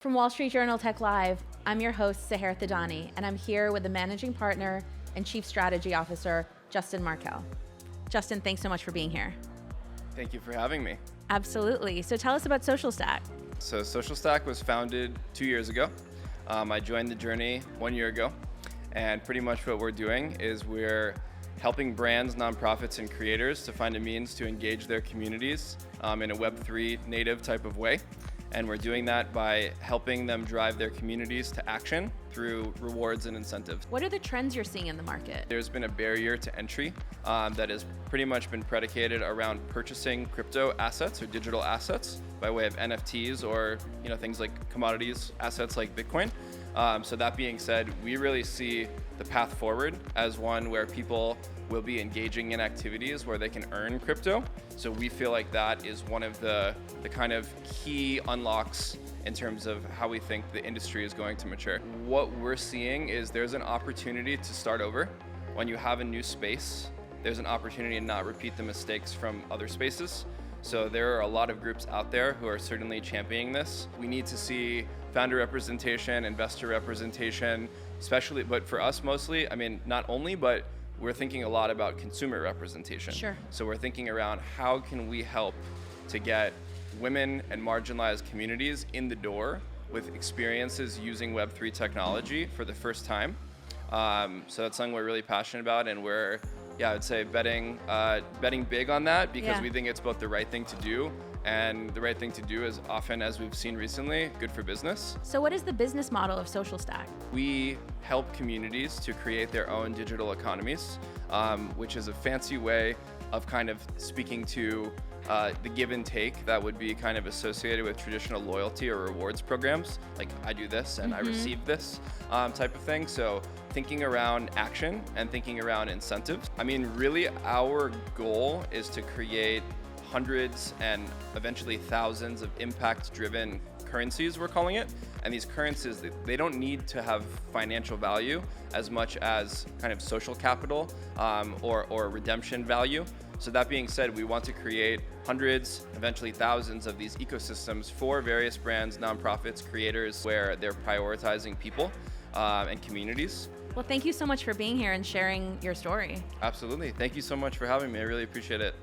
From Wall Street Journal Tech Live, I'm your host, Sehr Thadhani, and I'm here with the Managing Partner and Chief Strategy Officer, Justin Markell. Justin, thanks so much for being here. Thank you for having me. Absolutely. So tell us about Socialstack. So Socialstack was founded 2 years ago. I joined the journey 1 year ago, and pretty much what we're doing is we're helping brands, nonprofits, and creators to find a means to engage their communities in a Web3 native type of way. And we're doing that by helping them drive their communities to action through rewards and incentives. What are the trends you're seeing in the market? There's been a barrier to entry that has pretty much been predicated around purchasing crypto assets or digital assets by way of NFTs or things like commodities assets like Bitcoin. So that being said, we really see the path forward as one where people will be engaging in activities where they can earn crypto. So we feel like that is one of the kind of key unlocks in terms of how we think the industry is going to mature. What we're seeing is there's an opportunity to start over. When you have a new space, there's an opportunity to not repeat the mistakes from other spaces. So there are a lot of groups out there who are certainly championing this. We need to see founder representation, investor representation, especially, but for us mostly, not only, but we're thinking a lot about consumer representation. Sure. So we're thinking around how can we help to get women and marginalized communities in the door with experiences using Web3 technology for the first time. So that's something we're really passionate about, and we're, I would say betting big on that because we think it's both the right thing to do, and the right thing to do is often, as we've seen recently, good for business. So what is the business model of Socialstack? We help communities to create their own digital economies, which is a fancy way of kind of speaking to the give and take that would be kind of associated with traditional loyalty or rewards programs, like I do this and I receive this type of thing. So thinking around action and thinking around incentives. Really our goal is to create hundreds and eventually thousands of impact-driven currencies, we're calling it. And these currencies, they don't need to have financial value as much as kind of social capital or redemption value. So that being said, we want to create hundreds, eventually thousands of these ecosystems for various brands, nonprofits, creators, where they're prioritizing people and communities. Well, thank you so much for being here and sharing your story. Absolutely. Thank you so much for having me. I really appreciate it.